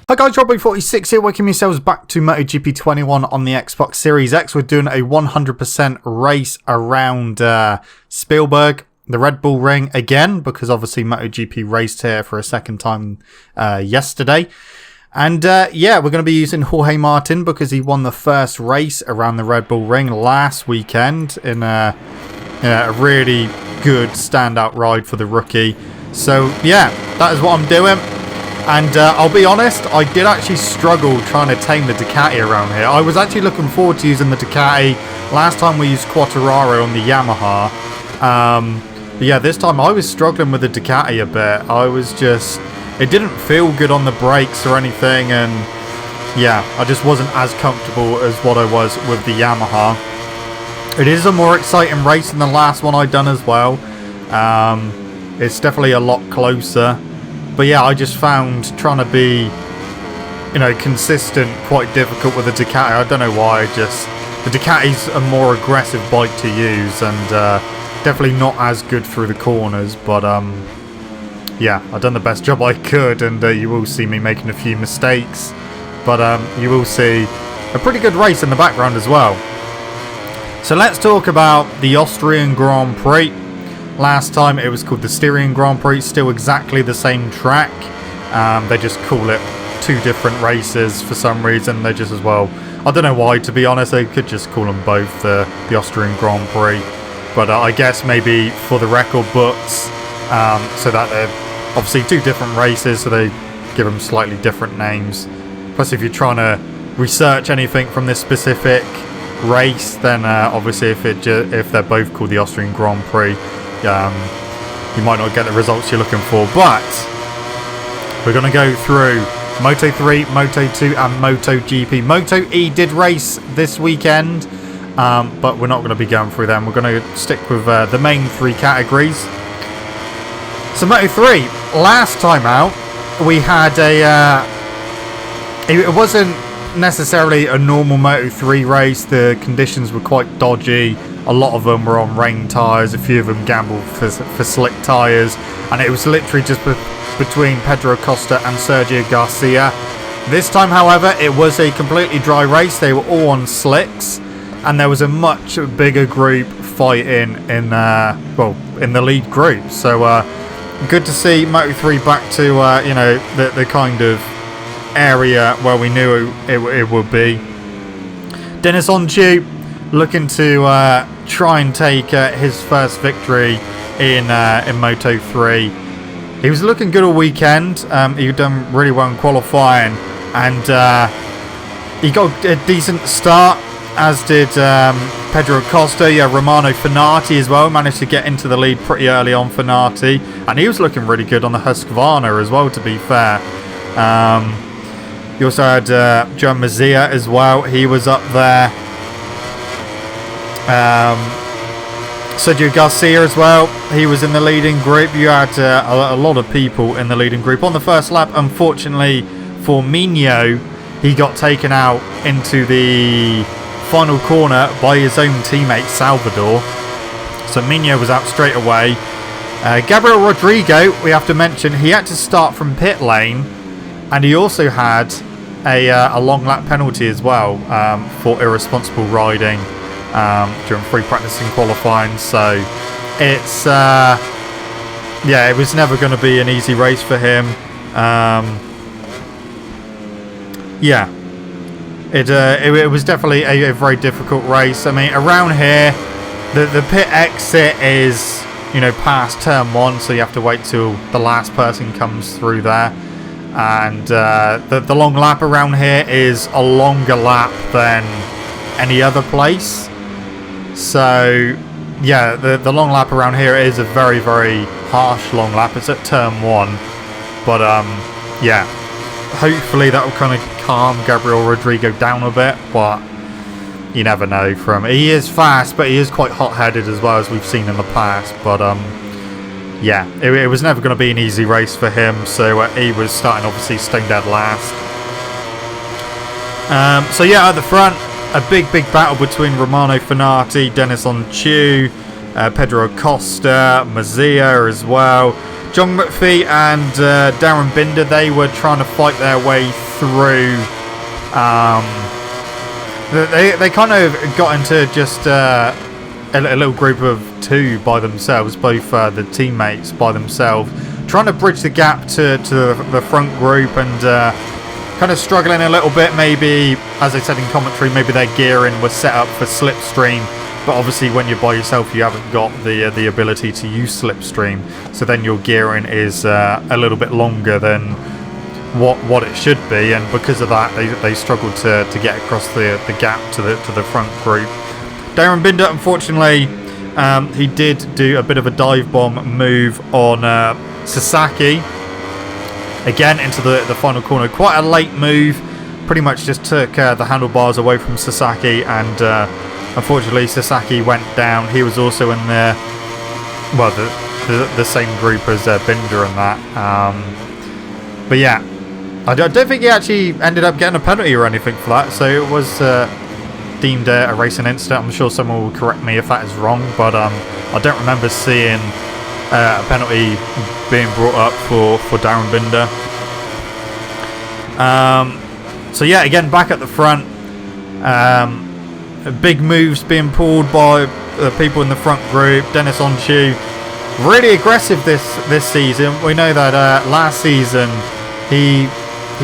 Hi guys, Robbo46 here, welcome yourselves back to MotoGP 21 on the Xbox Series X. We're doing a 100% race around Spielberg, the Red Bull Ring again, because obviously MotoGP raced here for a second time yesterday. And yeah, we're going to be using Jorge Martin because he won the first race around the Red Bull Ring last weekend in a really good standout ride for the rookie. So yeah, that is what I'm doing. And I'll be honest, I did actually struggle trying to tame the Ducati around here. I was actually looking forward to using the Ducati. Last time we used Quartararo on the Yamaha. But yeah, this time I was struggling with the Ducati a bit. It didn't feel good on the brakes or anything. And yeah, I just wasn't as comfortable as what I was with the Yamaha. It is a more exciting race than the last one I'd done as well. It's definitely a lot closer. But yeah, I just found trying to be, consistent quite difficult with the Ducati. I don't know why. The Ducati's a more aggressive bike to use and definitely not as good through the corners. But yeah, I've done the best job I could, and you will see me making a few mistakes. But you will see a pretty good race in the background as well. So let's talk about the Austrian Grand Prix. Last time it was called the Styrian Grand Prix, still exactly the same track. They just call it two different races for some reason. They just as well, I don't know why, to be honest. They could just call them both the Austrian Grand Prix. But I guess maybe for the record books, so that they're obviously two different races, so they give them slightly different names. Plus, if you're trying to research anything from this specific race, then obviously if they're both called the Austrian Grand Prix, you might not get the results you're looking for. But we're going to go through Moto3, Moto2 and MotoGP. Moto E did race this weekend, but we're not going to be going through them. We're going to stick with the main three categories. So Moto3, last time out we had it wasn't necessarily a normal Moto3 race. The conditions were quite dodgy. A lot of them were on rain tyres, a few of them gambled for slick tyres, and it was literally just between Pedro Acosta and Sergio Garcia. This time, however, it was a completely dry race. They were all on slicks, and there was a much bigger group fighting in the lead group. So good to see Moto3 back to the kind of area where we knew it would be. Dennis Onchu looking to try and take his first victory in Moto3. He was looking good all weekend. He'd done really well in qualifying, and he got a decent start, as did Pedro Acosta. Yeah, Romano Fenati as well managed to get into the lead pretty early on. Fenati, and he was looking really good on the Husqvarna as well, to be fair. You also had John Mazia as well. He was up there. Sergio Garcia as well. He was in the leading group. You had a lot of people in the leading group. On the first lap, unfortunately for Mino, he got taken out into the final corner by his own teammate Salvador. So Mino was out straight away. Gabriel Rodrigo, we have to mention, he had to start from pit lane, and he also had a long lap penalty as well for irresponsible riding during free practice and qualifying. So it's it was never going to be an easy race for him. It was definitely a very difficult race. I mean, around here the pit exit is past turn 1, so you have to wait till the last person comes through there. And the long lap around here is a longer lap than any other place. So yeah, the long lap around here is a very, very harsh long lap. It's at turn 1. But yeah, hopefully that will kind of calm Gabriel Rodrigo down a bit. But you never know. He is fast, but he is quite hot-headed as well, as we've seen in the past. But yeah, it was never going to be an easy race for him. So he was starting obviously stone dead last. So yeah, at the front, a big battle between Romano Fenati, Dennis Onchu, Pedro Acosta, Mazia as well. John McPhee and Darren Binder, they were trying to fight their way through. They kind of got into just a little group of two by themselves, both the teammates by themselves, trying to bridge the gap to the front group, and kind of struggling a little bit. Maybe, as I said in commentary, maybe their gearing was set up for slipstream, but obviously when you're by yourself you haven't got the ability to use slipstream, so then your gearing is a little bit longer than what it should be, and because of that they struggled to get across the gap to the front group. Darren Binder, unfortunately, he did do a bit of a dive bomb move on Sasaki again into the final corner. Quite a late move, pretty much just took the handlebars away from Sasaki, and unfortunately Sasaki went down. He was also in the same group as Binder and that. But yeah, I don't think he actually ended up getting a penalty or anything for that, so it was deemed a racing incident. I'm sure someone will correct me if that is wrong, but I don't remember seeing a penalty being brought up for Darren Binder. So yeah, again, back at the front, big moves being pulled by people in the front group. Dennis Onchu, really aggressive this season. We know that last season he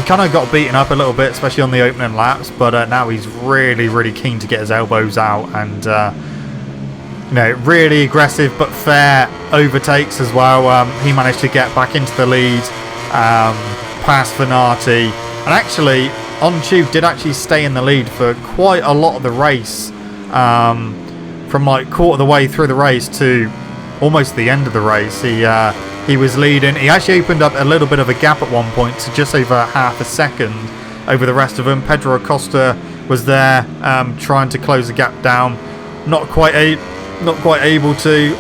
kind of got beaten up a little bit, especially on the opening laps, but now he's really keen to get his elbows out, and really aggressive but fair overtakes as well. He managed to get back into the lead past Venati, and actually Onchu did actually stay in the lead for quite a lot of the race, from like quarter of the way through the race to almost the end of the race. He was leading. He actually opened up a little bit of a gap at one point to just over half a second over the rest of them. Pedro Acosta was there trying to close the gap down, not quite able to.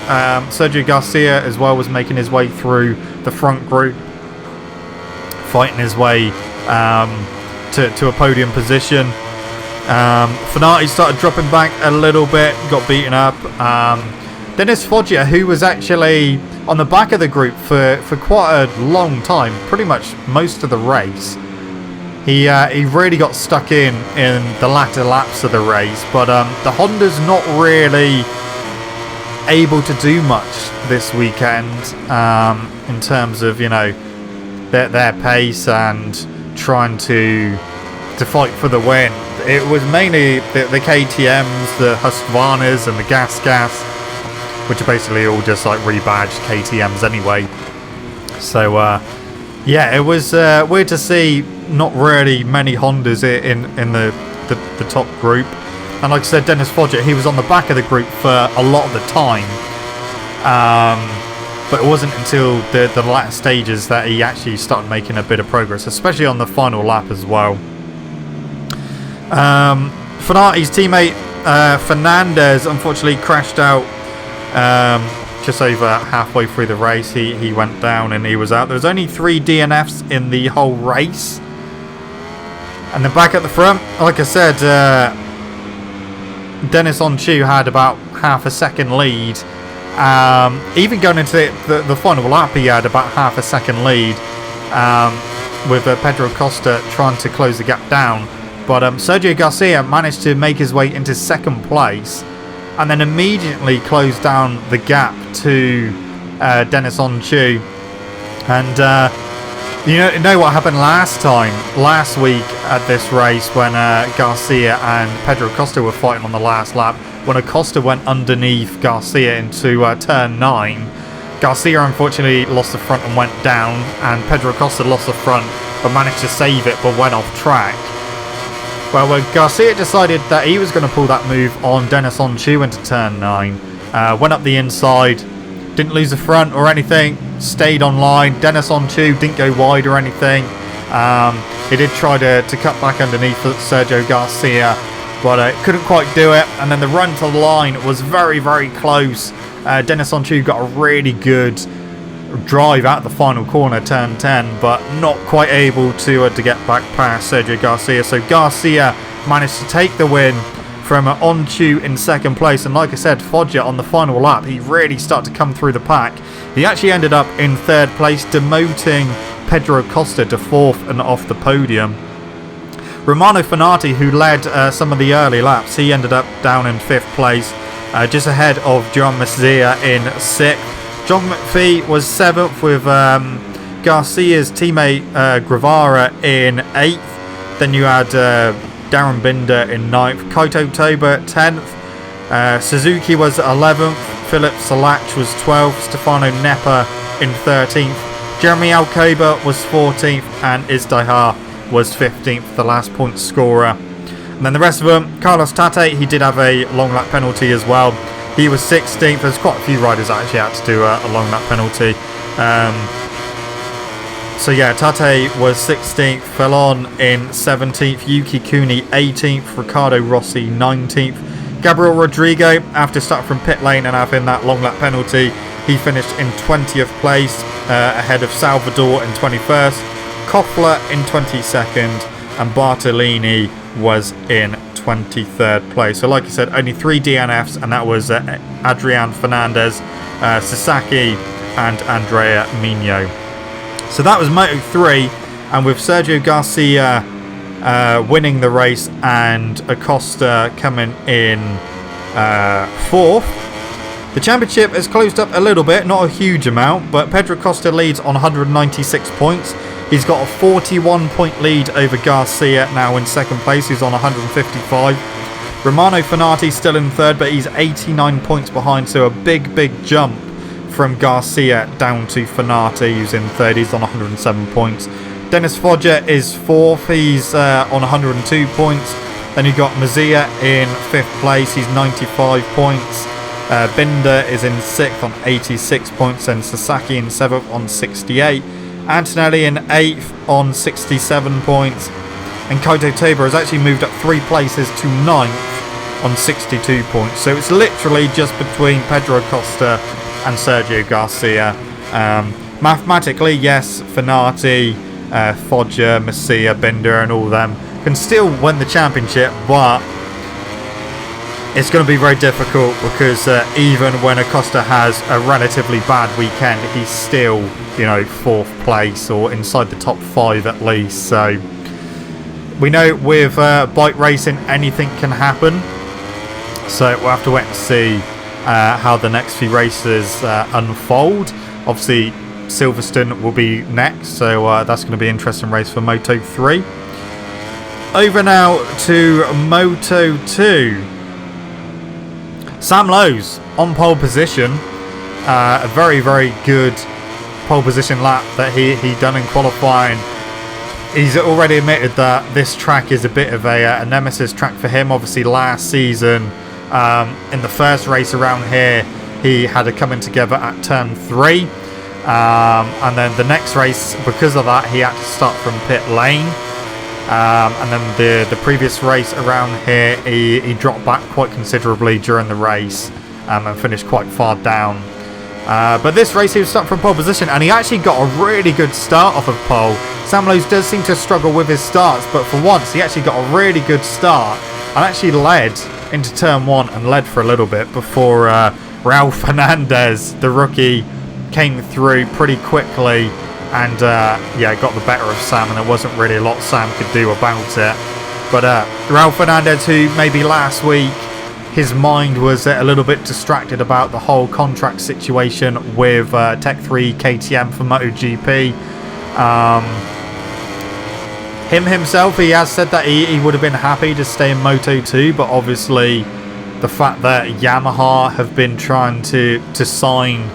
Sergio Garcia as well was making his way through the front group, fighting his way to a podium position. Venati started dropping back a little bit, got beaten up. Dennis Foggia, who was actually on the back of the group for quite a long time, pretty much most of the race, he really got stuck in the latter laps of the race, but the Honda's not really able to do much this weekend in terms of their pace and trying to fight for the win. It was mainly the KTMs, the Husqvarnas and the Gas, which are basically all just like rebadged KTMs anyway. So yeah, it was weird to see not really many Hondas in the top group. And like I said, Dennis Foggia, he was on the back of the group for a lot of the time, but it wasn't until the latter stages that he actually started making a bit of progress, especially on the final lap as well. Fenati's teammate Fernandez unfortunately crashed out just over halfway through the race. He went down and he was out. There was only 3 DNFs in the whole race. And then back at the front, like I said, Dennis Onchu had about half a second lead. Even going into the final lap, he had about half a second lead, with Pedro Acosta trying to close the gap down. But Sergio Garcia managed to make his way into second place, and then immediately closed down the gap to Dennis Onchu. And you know what happened last week at this race when Garcia and Pedro Acosta were fighting on the last lap. When Acosta went underneath Garcia into turn 9, Garcia unfortunately lost the front and went down, and Pedro Acosta lost the front but managed to save it but went off track. Well, Garcia decided that he was going to pull that move on Dennis Onchu into turn 9. Went up the inside, didn't lose the front or anything, stayed on line. Dennis Onchu didn't go wide or anything. He did try to cut back underneath Sergio Garcia, but couldn't quite do it. And then the run to the line was very close. Dennis Onchu got a really good drive out of the final corner, turn 10, but not quite able to get back past Sergio Garcia. So Garcia managed to take the win from On-Chew in second place. And like I said, Foggia on the final lap, he really started to come through the pack. He actually ended up in third place, demoting Pedro Costa to fourth and off the podium. Romano Fenati, who led some of the early laps, he ended up down in fifth place, just ahead of John Masia in sixth. John McPhee was seventh with Garcia's teammate Guevara in eighth. Then you had Darren Binder in ninth, Kaito Toba 10th, Suzuki was 11th, Philip Salach was 12th, Stefano Neppa in 13th, Jeremy Alcoba was 14th, and Izdihar was 15th, the last point scorer. And then the rest of them, Carlos Tate, he did have a long lap penalty as well. He was 16th. There's quite a few riders that actually had to do a long lap penalty. So yeah, Tate was 16th, Felon in 17th, Yuki Kuni 18th, Ricardo Rossi 19th, Gabriel Rodrigo, after starting from pit lane and having that long lap penalty, he finished in 20th place, ahead of Salvador in 21st, Koffler in 22nd, and Bartolini was in 23rd place. So like I said, only 3 DNFs, and that was Adrian Fernandez, Sasaki, and Andrea Mino. So that was Moto3, and with Sergio Garcia winning the race and Acosta coming in fourth, the championship has closed up a little bit, not a huge amount, but Pedro Acosta leads on 196 points. He's got a 41-point lead over Garcia now in second place, who's on 155. Romano Fenati still in third, but he's 89 points behind, so a big jump from Garcia down to Fenati, who's in third. He's on 107 points. Dennis Foggia is fourth. He's on 102 points. Then you've got Mazia in fifth place. He's 95 points. Binder is in sixth on 86 points. And Sasaki in seventh on 68. Antonelli in eighth on 67 points. And Kaito Toba has actually moved up 3 places to ninth on 62 points. So it's literally just between Pedro Acosta and Sergio Garcia. Mathematically, yes, Fenati, Foggia, Masia, Binder and all of them can still win the championship, but it's going to be very difficult because even when Acosta has a relatively bad weekend, he's still, you know, 4th place or inside the top 5 at least. So we know with bike racing anything can happen, so we'll have to wait and see how the next few races unfold. Obviously Silverstone will be next, so that's going to be an interesting race for Moto3. Over now to Moto2. Sam Lowe's on pole position. A very good pole position lap that he done in qualifying. He's already admitted that this track is a bit of a nemesis track for him. Obviously last season, in the first race around here, he had a coming together at turn 3, and then the next race, because of that, he had to start from pit lane, and then the previous race around here, he dropped back quite considerably during the race, and finished quite far down. But this race he was starting from pole position, and he actually got a really good start off of pole. Sam Lowe's does seem to struggle with his starts, but for once he actually got a really good start and actually led into turn 1 and led for a little bit before Raul Fernandez, the rookie, came through pretty quickly and got the better of Sam, and there wasn't really a lot Sam could do about it. But Raul Fernandez, who maybe last week his mind was a little bit distracted about the whole contract situation with Tech 3 KTM for MotoGP. Himself, he has said that he would have been happy to stay in Moto2, but obviously the fact that Yamaha have been trying to sign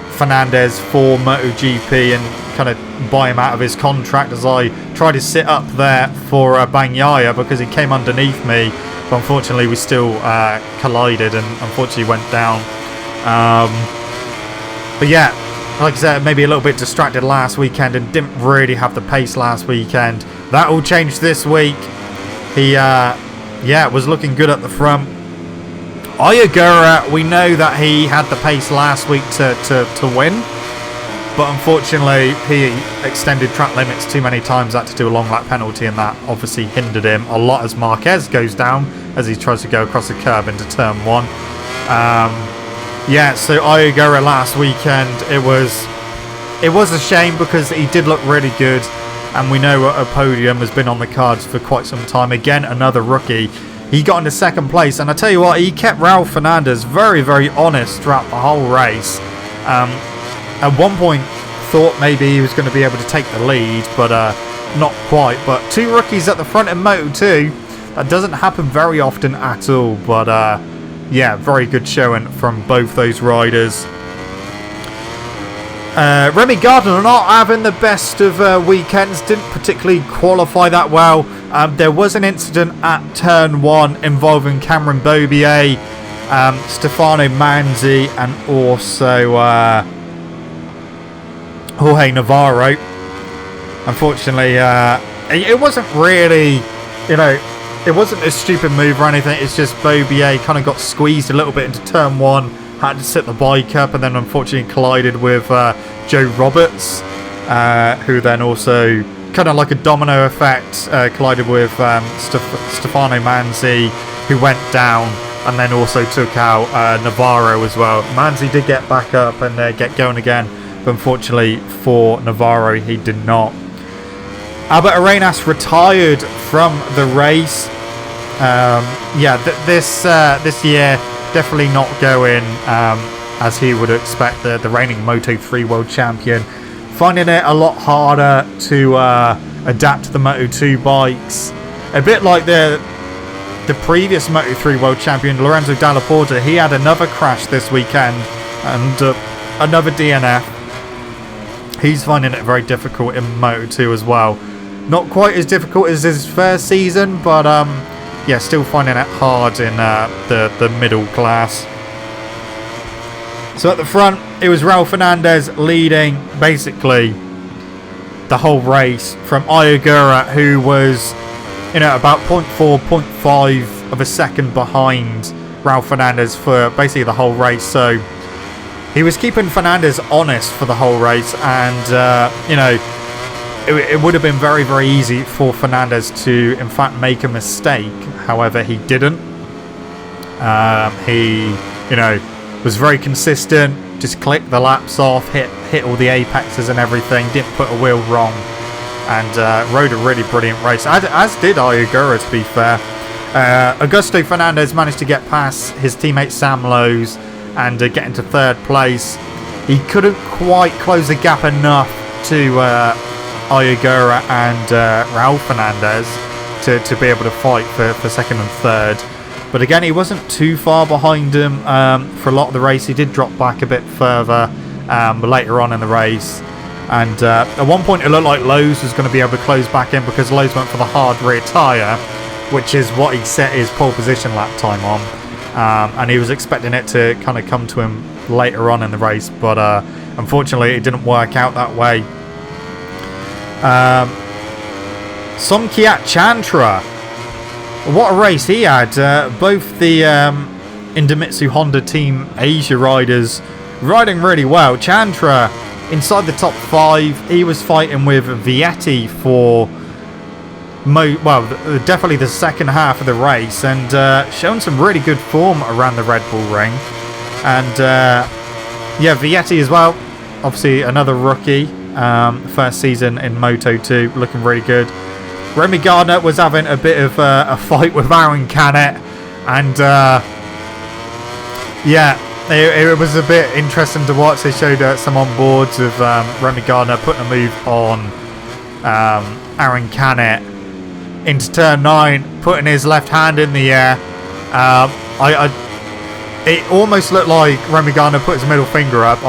Fernandez for MotoGP and kind of buy him out of his contract, as I tried to sit up there for Bagnaia because he came underneath me, but unfortunately we still collided and unfortunately went down. But yeah, like I said, maybe a little bit distracted last weekend and didn't really have the pace last weekend. That all changed this week. He was looking good at the front. Oyagura, we know that he had the pace last week to win, but unfortunately he extended track limits too many times, had to do a long lap penalty, and that obviously hindered him a lot as Marquez goes down as he tries to go across the curb into turn 1. Yeah, so Ayogura last weekend, it was a shame because he did look really good, and we know a podium has been on the cards for quite some time. Again, another rookie. He got into second place, and I tell you what, he kept Raul Fernandez very, very honest throughout the whole race. At one point, thought maybe he was going to be able to take the lead, but not quite. But 2 rookies at the front in Moto2, that doesn't happen very often at all. But yeah, very good showing from both those riders. Remy Gardner not having the best of weekends, didn't particularly qualify that well. There was an incident at turn 1 involving Cameron Beaubier, Stefano Manzi, and also Jorge Navarro. Unfortunately, it wasn't really, it wasn't a stupid move or anything. It's just Beaubier kind of got squeezed a little bit into turn 1, had to sit the bike up, and then unfortunately collided with Joe Roberts, who then also, kind of like a domino effect, collided with Stefano Manzi, who went down, and then also took out Navarro as well. Manzi did get back up and get going again, but unfortunately for Navarro, he did not. Albert Arenas retired from the race. Yeah, this year definitely not going as he would expect. The reigning Moto3 world champion, finding it a lot harder to adapt to the Moto2 bikes. A bit like the previous Moto3 world champion, Lorenzo Dalla Porta. He had another crash this weekend and another DNF. He's finding it very difficult in Moto2 as well. Not quite as difficult as his first season, but yeah, still finding it hard in the middle class. So at the front, it was Raul Fernandez leading basically the whole race from Ayogura, who was, about 0.4, 0.5 of a second behind Raul Fernandez for basically the whole race. So he was keeping Fernandez honest for the whole race, and it would have been very, very easy for Fernandez to, in fact, make a mistake. However, he didn't. He, was very consistent, just clicked the laps off, hit all the apexes and everything, didn't put a wheel wrong, and rode a really brilliant race, as did Ayogura, to be fair. Augusto Fernandez managed to get past his teammate Sam Lowes and get into third place. He couldn't quite close the gap enough to Ayogura and Raul Fernandez to be able to fight for second and third. But again, he wasn't too far behind him for a lot of the race. He did drop back a bit further later on in the race. And at one point, it looked like Lowes was going to be able to close back in because Lowes went for the hard rear tyre, which is what he set his pole position lap time on. And he was expecting it to kind of come to him later on in the race. But unfortunately, it didn't work out that way. Somkiat Chantra, what a race he had. Both the Indomitsu Honda Team Asia riders riding really well. Chantra inside the top 5. He was fighting with Vietti for definitely the second half of the race, and showing some really good form around the Red Bull Ring. And yeah, Vietti as well, obviously another rookie, first season in Moto2, looking really good. Remy Gardner was having a bit of a fight with Aaron Canet, and yeah, it was a bit interesting to watch. They showed some on boards of Remy Gardner putting a move on Aaron Canet into turn 9, putting his left hand in the air. It almost looked like Remy Gardner put his middle finger up.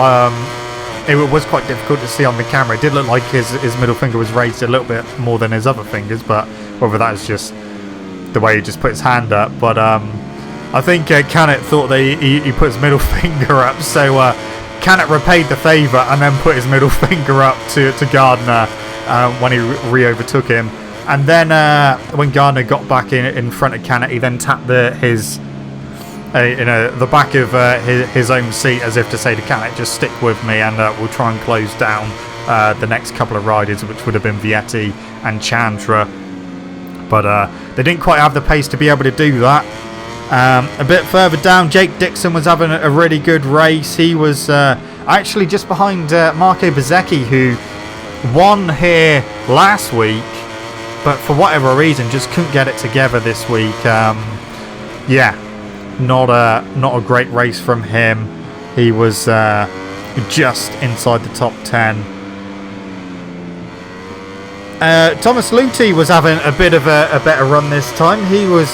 It was quite difficult to see on the camera. It did look like his middle finger was raised a little bit more than his other fingers, but whether that was just the way he just put his hand up. But I think Canet thought that he put his middle finger up, so Canet repaid the favour and then put his middle finger up to Gardner when he re-overtook him. And then when Gardner got back in front of Canet, he then tapped his the back of his own seat, as if to say to Canet, just stick with me and we'll try and close down the next couple of riders, which would have been Vietti and Chandra. But they didn't quite have the pace to be able to do that. A bit further down, Jake Dixon was having a really good race. He was actually just behind Marco Bezzecchi, who won here last week, but for whatever reason just couldn't get it together this week. Yeah, not a great race from him. He was just inside the top 10. Thomas Luthi was having a bit of a better run this time. He was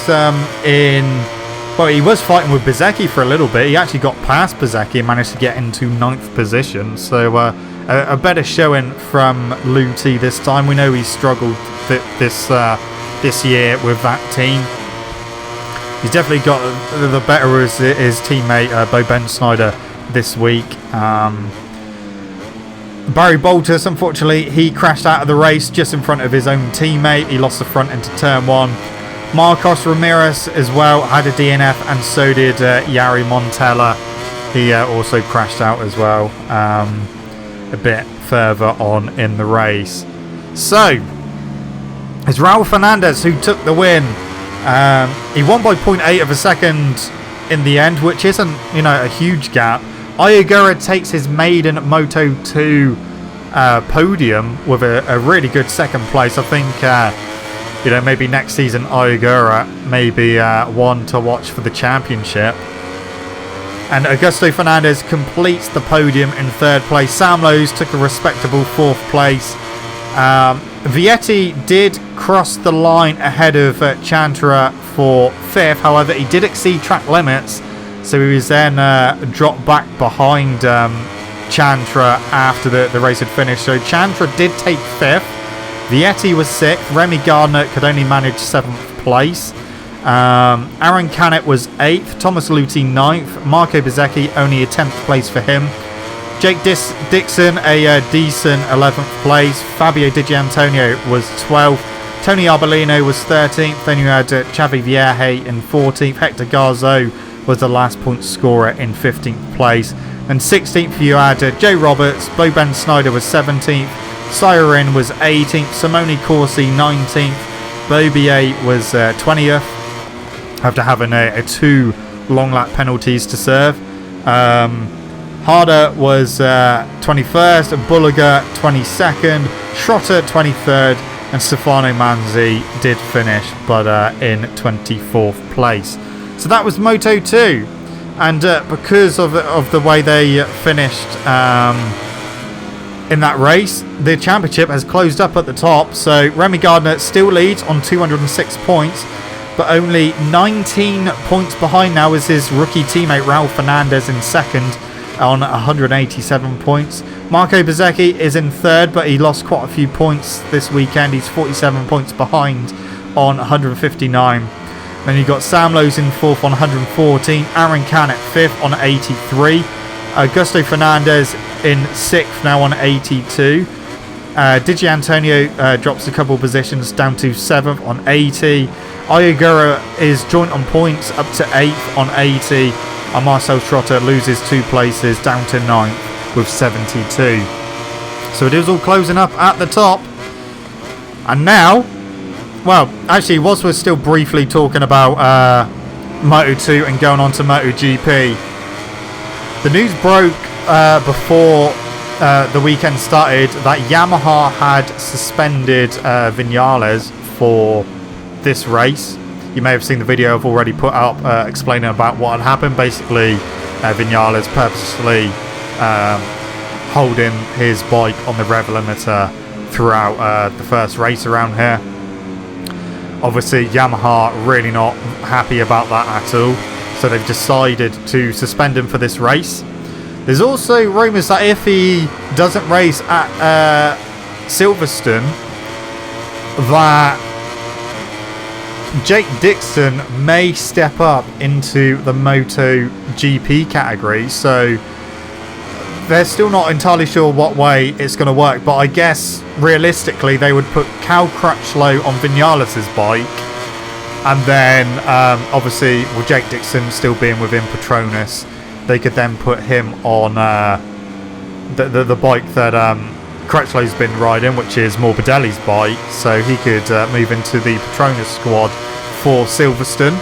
he was fighting with Bezzecchi for a little bit. He actually got past Bezzecchi and managed to get into 9th position. So a better showing from Luthi this time. We know he struggled this year with that team. He's definitely got the better as his teammate Bo Ben Snyder this week. Barry Boltus, unfortunately, he crashed out of the race just in front of his own teammate. He lost the front into turn 1. Marcos Ramirez as well had a DNF, and so did Yari Montella. He also crashed out as well a bit further on in the race. So, it's Raul Fernandez who took the win. He won by 0.8 of a second in the end, which isn't, a huge gap. Ayagura takes his maiden Moto2 podium with a really good second place. I think, maybe next season Ayagura may be one to watch for the championship. And Augusto Fernandez completes the podium in 3rd place. Sam Lowes took a respectable 4th place. Vietti did cross the line ahead of Chandra for 5th. However, he did exceed track limits. So he was then dropped back behind Chandra after the race had finished. So Chandra did take 5th. Vietti was 6th. Remy Gardner could only manage 7th place. Aaron Canet was 8th. Thomas Luthi 9th. Marco Bezzecchi only a 10th place for him. Jake Dixon a decent 11th place. Fabio Di Gianantonio was 12th. Tony Arbolino was 13th. Then you had Xavi Vierge in 14th. Hector Garzo was the last point scorer in 15th place. And 16th you had Joe Roberts. Bo Ben Snyder was 17th. Siren was 18th. Simone Corsi 19th. Bobier was 20th after having 2 long lap penalties to serve. Harder was 21st. Bulliger 22nd. Schrotter 23rd. And Stefano Manzi did finish, but in 24th place. So that was Moto 2, and because of the way they finished in that race, the championship has closed up at the top. So Remy Gardner still leads on 206 points, but only 19 points behind now is his rookie teammate Raul Fernandez in 2nd on 187 points. Marco Bezzecchi is in 3rd, but he lost quite a few points this weekend. He's 47 points behind on 159. Then you've got Sam Lowes in 4th on 114. Aaron Canet 5th on 83. Augusto Fernandez in 6th now on 82. Di Gianantonio drops a couple of positions down to 7th on 80. Ayagura is joint on points up to 8th on 80. And Marcel Schrotter loses 2 places down to 9th with 72. So it is all closing up at the top. And now, well, actually, whilst we're still briefly talking about Moto2 and going on to MotoGP, the news broke before the weekend started that Yamaha had suspended Vinales for this race. You may have seen the video I've already put up explaining about what had happened. Basically, Vinales purposely holding his bike on the rev limiter throughout the first race around here. Obviously, Yamaha really not happy about that at all, so they've decided to suspend him for this race. There's also rumours that if he doesn't race at Silverstone, that Jake Dixon may step up into the MotoGP category. So they're still not entirely sure what way it's going to work, but I guess realistically they would put Cal Crutchlow on Vinales' bike And then, obviously, with Jake Dixon still being within Petronas, they could then put him on the bike that Crutchlow's been riding, which is Morbidelli's bike, so he could move into the Petronas squad for Silverstone.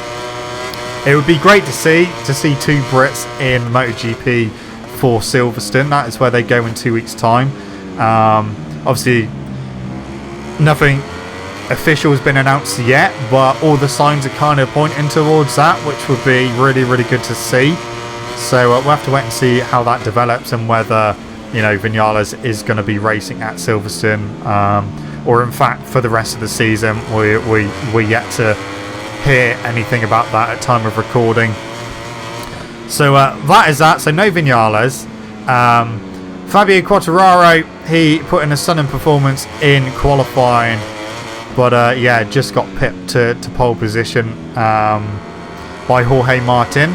It would be great to see two Brits in MotoGP for Silverstone. That is where they go in 2 weeks' time. Obviously, nothing official has been announced yet, but all the signs are kind of pointing towards that, which would be really, really good to see. So we'll have to wait and see how that develops, and whether, you know, Vinales is going to be racing at Silverstone, or in fact for the rest of the season. We're yet to hear anything about that at time of recording. So that is that. So no Vinales. Fabio Quartararo, he put in a stunning performance in qualifying, but yeah, just got pipped to pole position by Jorge Martin.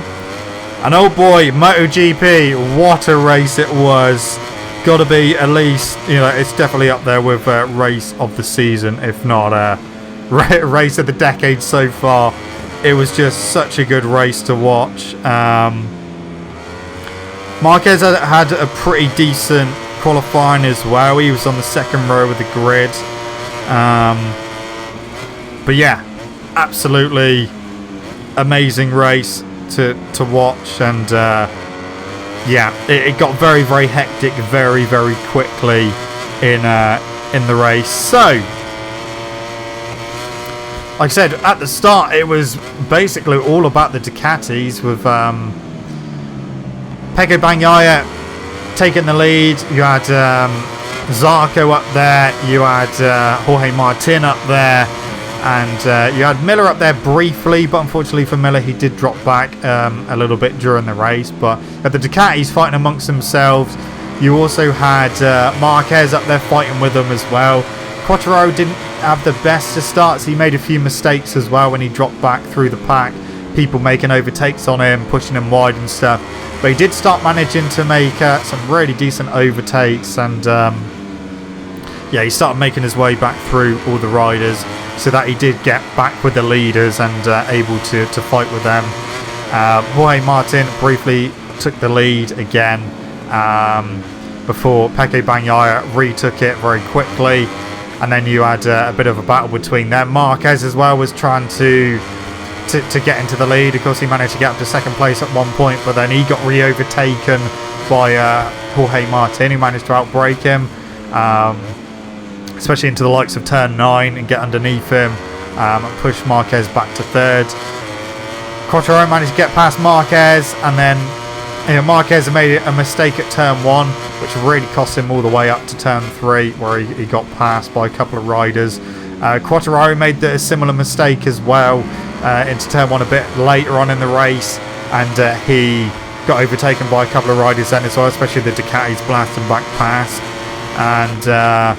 And oh boy, MotoGP, what a race it was. Got to be at least, you know, it's definitely up there with race of the season, if not race of the decade so far. It was just such a good race to watch. Marquez had a pretty decent qualifying as well. He was on the second row of the grid. But yeah, absolutely amazing race to watch. And yeah, it got very, very hectic very, very quickly in the race. So, like I said at the start, it was basically all about the Ducatis, with Pecco Bagnaia taking the lead. You had Zarco up there, you had Jorge Martin up there, and you had Miller up there briefly, but unfortunately for Miller, he did drop back a little bit during the race. But the Ducatis fighting amongst themselves. You also had Marquez up there fighting with them as well. Quartararo didn't have the best of starts. He made a few mistakes as well when he dropped back through the pack. People making overtakes on him, pushing him wide and stuff. But he did start managing to make some really decent overtakes, and yeah, he started making his way back through all the riders, so that he did get back with the leaders and able to fight with them. Jorge Martin briefly took the lead again before Pecco Bagnaia retook it very quickly, and then you had a bit of a battle between them. Marquez as well was trying to get into the lead. Of course, he managed to get up to second place at one point, but then he got re-overtaken by Jorge Martin, who managed to outbrake him, especially into the likes of turn 9, and get underneath him and push Marquez back to third. Quartararo managed to get past Marquez, and then Marquez made a mistake at turn 1, which really cost him all the way up to turn 3, where he got passed by a couple of riders. Quartararo made a similar mistake as well into turn 1 a bit later on in the race, and he got overtaken by a couple of riders then as well, especially the Ducatis blasting back past. And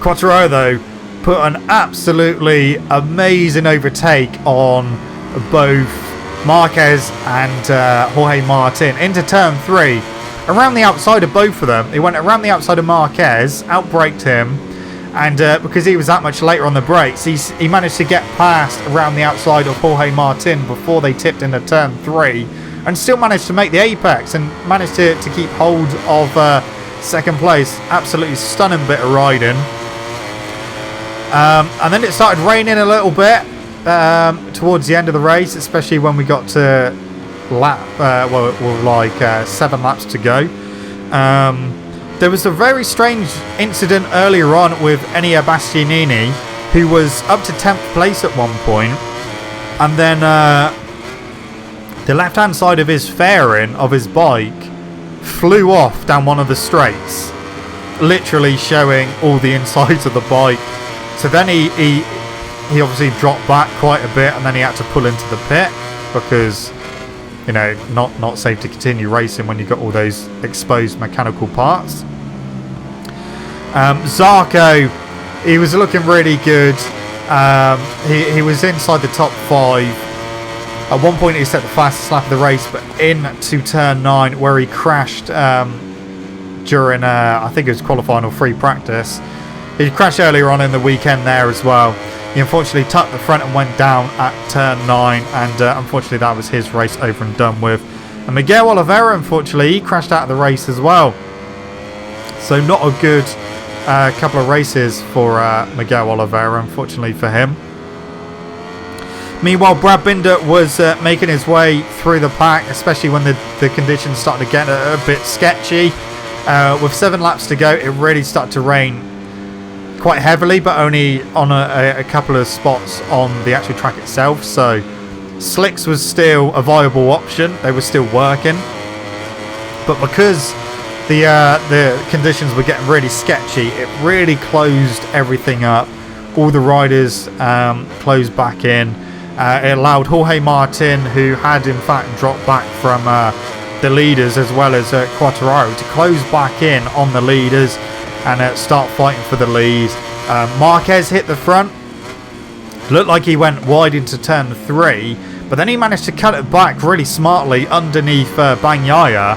Quartararo, though, put an absolutely amazing overtake on both Marquez and Jorge Martin into turn 3. Around the outside of both of them. He went around the outside of Marquez, outbraked him, and because he was that much later on the brakes, he managed to get past around the outside of Jorge Martin before they tipped into turn 3, and still managed to make the apex and managed to keep hold of second place. Absolutely stunning bit of riding. And then it started raining a little bit towards the end of the race, especially when we got to lap 7 laps to go. There was a very strange incident earlier on with Enea Bastianini, who was up to 10th place at one point, and then the left hand side of his fairing of his bike flew off down one of the straights, literally showing all the insides of the bike. So then he obviously dropped back quite a bit, and then he had to pull into the pit because, you know, not safe to continue racing when you've got all those exposed mechanical parts. Zarco, he was looking really good. He was inside the top 5. At one point he set the fastest lap of the race, but into turn 9 where he crashed during, I think it was qualifying or free practice. He crashed earlier on in the weekend there as well. He unfortunately tucked the front and went down at turn 9, and unfortunately that was his race over and done with. And Miguel Oliveira, unfortunately, he crashed out of the race as well. So not a good couple of races for Miguel Oliveira, unfortunately for him. Meanwhile, Brad Binder was making his way through the pack, especially when the conditions started to get a bit sketchy. With 7 laps to go, it really started to rain quite heavily, but only on a couple of spots on the actual track itself. So slicks was still a viable option. They were still working. But because the conditions were getting really sketchy, it really closed everything up. All the riders closed back in. It allowed Jorge Martin, who had in fact dropped back from the leaders, as well as Quartararo, to close back in on the leaders and start fighting for the lead. Marquez hit the front. Looked like he went wide into turn 3, but then he managed to cut it back really smartly underneath Bagnaia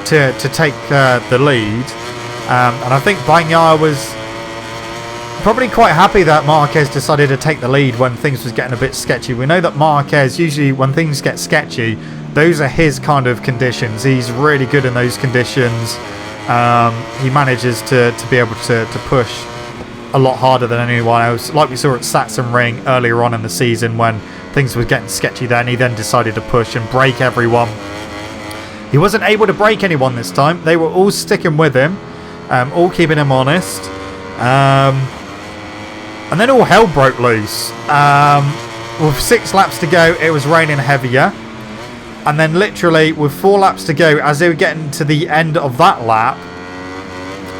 to take the lead. And I think Bagnaia was probably quite happy that Marquez decided to take the lead when things was getting a bit sketchy. We know that Marquez, usually when things get sketchy, those are his kind of conditions. He's really good in those conditions. He manages to be able to push a lot harder than anyone else. Like we saw at Sachsenring earlier on in the season when things were getting sketchy then. He then decided to push and break everyone. He wasn't able to break anyone this time. They were all sticking with him, all keeping him honest. And then all hell broke loose. With 6 laps to go, it was raining heavier. And then literally with 4 laps to go, as they were getting to the end of that lap,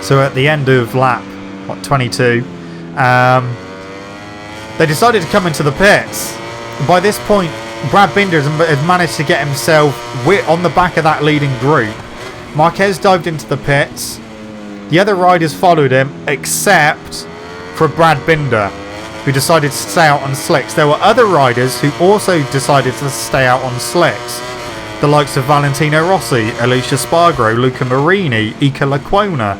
so at the end of lap 22, they decided to come into the pits. By this point, Brad Binder had managed to get himself on the back of that leading group. Marquez dived into the pits. The other riders followed him, except for Brad Binder, who decided to stay out on slicks. There were other riders who also decided to stay out on slicks. The likes of Valentino Rossi, Alicia Spargaro, Luca Marini, Ika Lecuona.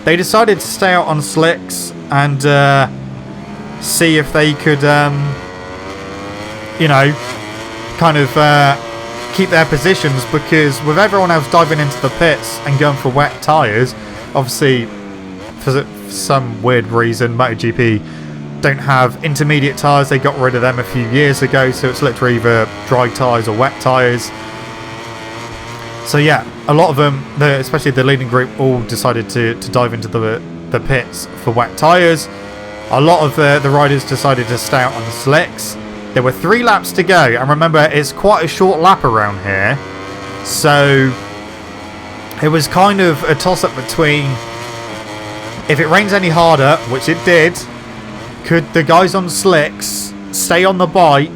They decided to stay out on slicks and see if they could, kind of keep their positions, because with everyone else diving into the pits and going for wet tyres, obviously for some weird reason MotoGP don't have intermediate tyres. They got rid of them a few years ago, so it's literally either dry tyres or wet tyres. So yeah, a lot of them, especially the leading group, all decided to dive into the pits for wet tyres. A lot of the riders decided to stay out on the slicks. There were 3 laps to go, and remember, it's quite a short lap around here, so it was kind of a toss-up between, if it rains any harder, which it did, could the guys on slicks stay on the bike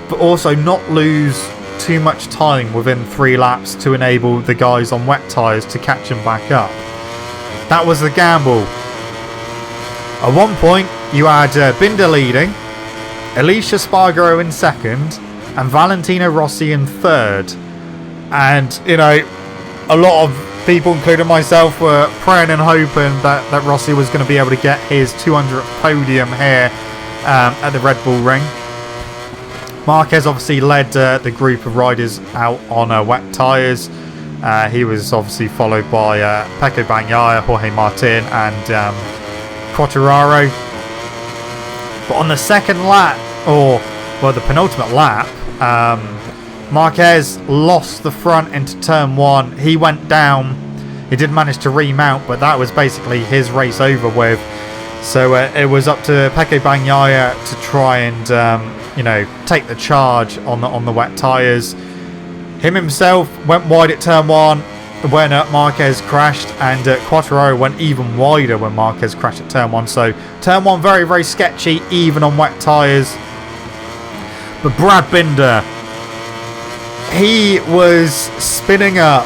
but also not lose too much time within 3 laps to enable the guys on wet tyres to catch them back up? That was the gamble. At one point you had Binder leading, Alicia Spargaro in second, and Valentino Rossi in third. And a lot of people, including myself, were praying and hoping that Rossi was going to be able to get his 200th podium here at the Red Bull Ring. Marquez obviously led the group of riders out on wet tyres. He was obviously followed by Pecco Bagnaia, Jorge Martin and Quartararo. But on the second lap, the penultimate lap, Marquez lost the front into turn 1. He went down. He did manage to remount, but that was basically his race over with. So it was up to Pecco Bagnaia to try and take the charge on the wet tyres. Him himself went wide at turn 1 when Marquez crashed, and Quartararo went even wider when Marquez crashed at turn 1. So turn 1 very, very sketchy, even on wet tyres. But Brad Binder, he was spinning up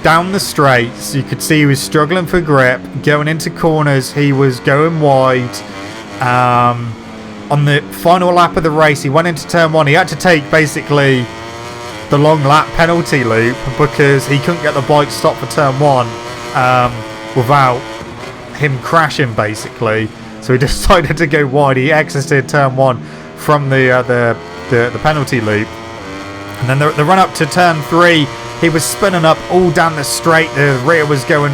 down the straights. You could see he was struggling for grip. Going into corners, he was going wide. On the final lap of the race, he went into turn 1. He had to take basically the long lap penalty loop because he couldn't get the bike stopped for turn 1 without him crashing basically. So he decided to go wide. He exited turn 1 from the penalty loop. And then the run up to turn 3, he was spinning up all down the straight. The rear was going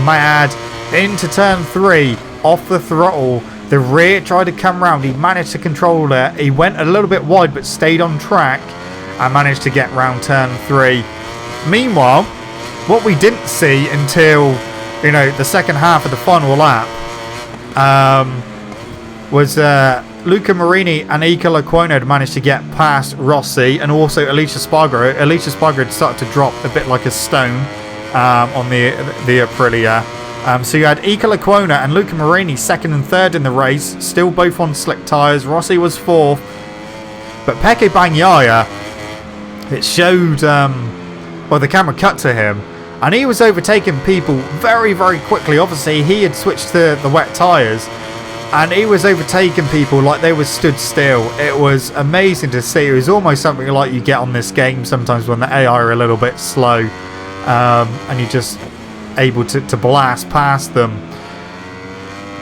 mad. Into turn 3, off the throttle. The rear tried to come round. He managed to control it. He went a little bit wide but stayed on track and managed to get round turn 3. Meanwhile, what we didn't see until, the second half of the final lap was Luca Marini and Iker Lecuona had managed to get past Rossi and also Alicia Spargo. Alicia Spargo had started to drop a bit like a stone on the Aprilia. So you had Iker Lecuona and Luca Marini second and third in the race, still both on slick tyres. Rossi was fourth. But Pecco Bagnaia, it showed, the camera cut to him, and he was overtaking people very, very quickly. Obviously, he had switched to the wet tyres, and he was overtaking people like they were stood still. It was amazing to see. It was almost something like you get on this game sometimes when the AI are a little bit slow, and you're just able to blast past them.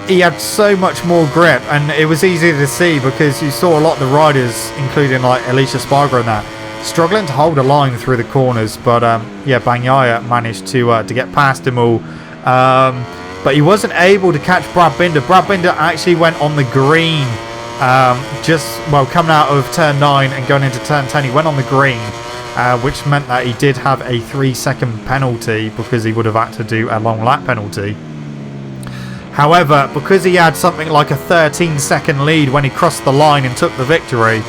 He had so much more grip, and it was easy to see because you saw a lot of the riders, including like Alicia Spargo and that, struggling to hold a line through the corners. But Bagnaia managed to get past them all. But he wasn't able to catch Brad Binder. Brad Binder actually went on the green, coming out of turn 9 and going into turn 10. He went on the green, which meant that he did have a 3-second penalty because he would have had to do a long lap penalty. However, because he had something like a 13-second lead when he crossed the line and took the victory,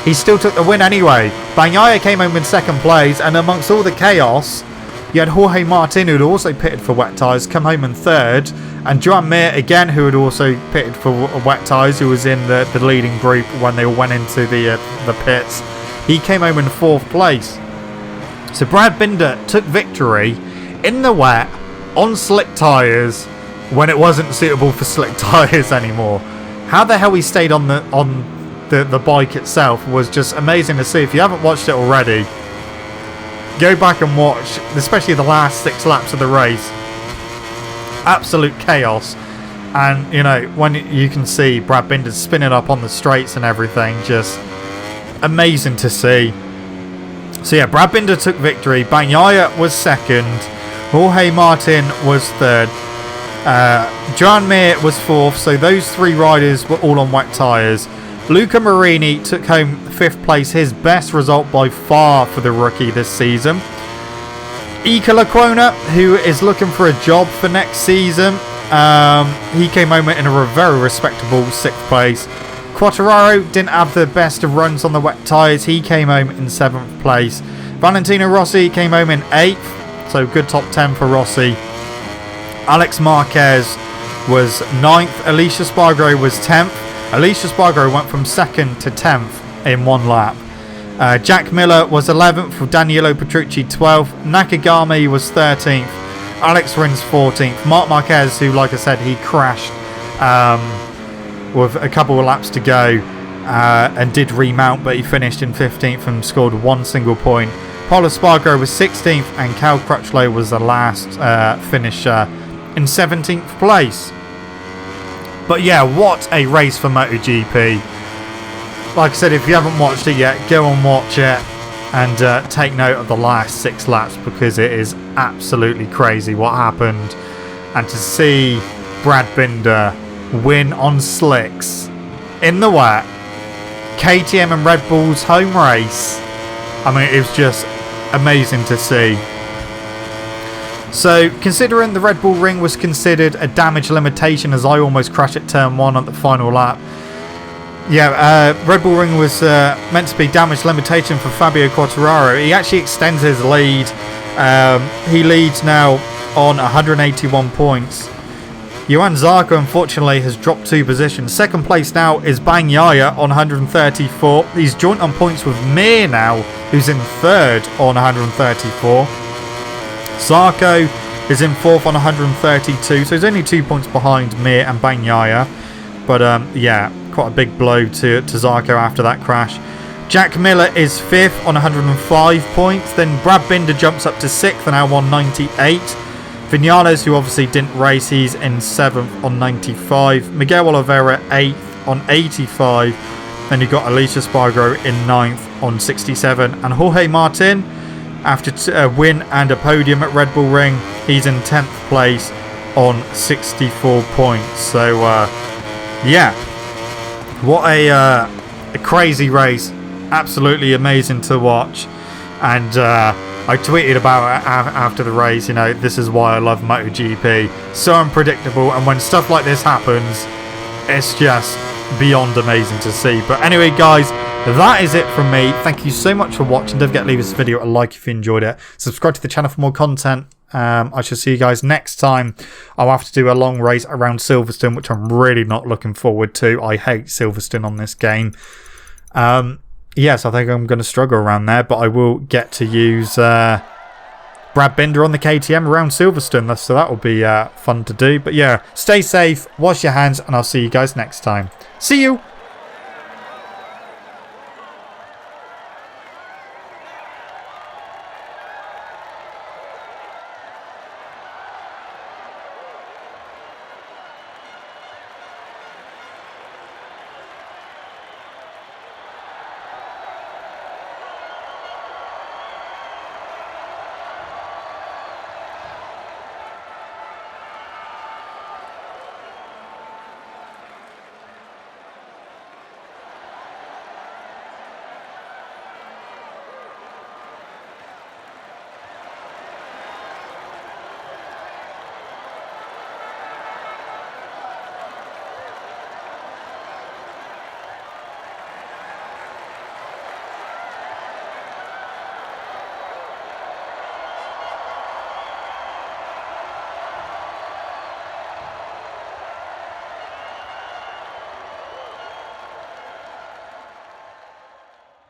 he still took the win anyway. Bagnaia came home in second place, and amongst all the chaos, you had Jorge Martin, who had also pitted for wet tyres, come home in third, and Joan Mir again, who had also pitted for wet tyres, who was in the leading group when they all went into the pits. He came home in fourth place. So Brad Binder took victory in the wet on slick tyres when it wasn't suitable for slick tyres anymore. How the hell he stayed on the bike itself was just amazing to see. If you haven't watched it already, go back and watch, especially the last 6 laps of the race. Absolute chaos. And, when you can see Brad Binder spinning up on the straights and everything, just amazing to see. So, yeah, Brad Binder took victory. Bagnaia was second. Jorge Martin was third. Joan Mir was fourth. So those 3 riders were all on wet tyres. Luca Marini took home 5th place, his best result by far for the rookie this season. Iker Lecuona, who is looking for a job for next season, he came home in a very respectable 6th place. Quartararo didn't have the best of runs on the wet tyres, he came home in 7th place. Valentino Rossi came home in 8th, so good top 10 for Rossi. Alex Marquez was 9th, Alicia Spargo was 10th. Alicia Spargo went from 2nd to 10th in 1 lap. Jack Miller was 11th, with Danilo Petrucci 12th. Nakagami was 13th. Alex Rins 14th. Marc Marquez, who, like I said, he crashed with a couple of laps to go and did remount, but he finished in 15th and scored 1 single point. Paulo Spargo was 16th, and Cal Crutchlow was the last finisher in 17th place. But yeah, what a race for MotoGP. Like I said, if you haven't watched it yet, go and watch it and take note of the last 6 laps because it is absolutely crazy what happened. And to see Brad Binder win on slicks in the wet, KTM and Red Bull's home race, I mean, it was just amazing to see. So, considering the Red Bull ring was considered a damage limitation as I almost crashed at turn 1 at the final lap. Yeah, Red Bull ring was meant to be damage limitation for Fabio Quartararo. He actually extends his lead. He leads now on 181 points. Johan Zarco, unfortunately, has dropped 2 positions. Second place now is Bagnaia on 134. He's joint on points with Mir now, who's in 3rd on 134. Zarco is in 4th on 132, so he's only 2 points behind Mir and Bagnaia. But yeah, quite a big blow to Zarco after that crash. Jack Miller is 5th on 105 points. Then Brad Binder jumps up to 6th and now on 98. Vinales, who obviously didn't race, he's in 7th on 95. Miguel Oliveira 8th on 85. Then you've got Alicia Spargo in 9th on 67. And Jorge Martin, after a win and a podium at Red Bull Ring, he's in 10th place on 64 points. So, yeah, what a crazy race. Absolutely amazing to watch. And I tweeted about it after the race, you know, this is why I love MotoGP. So unpredictable, and when stuff like this happens, it's just beyond amazing to see. But anyway, guys, that is it from me. Thank you so much for watching. Don't forget to leave this video a like if you enjoyed it. Subscribe to the channel for more content. I shall see you guys next time. I'll have to do a long race around Silverstone, which I'm really not looking forward to. I hate Silverstone on this game. Yes, I think I'm going to struggle around there, but I will get to use Brad Binder on the KTM around Silverstone, so that will be fun to do. But yeah, stay safe, wash your hands, and I'll see you guys next time. See you!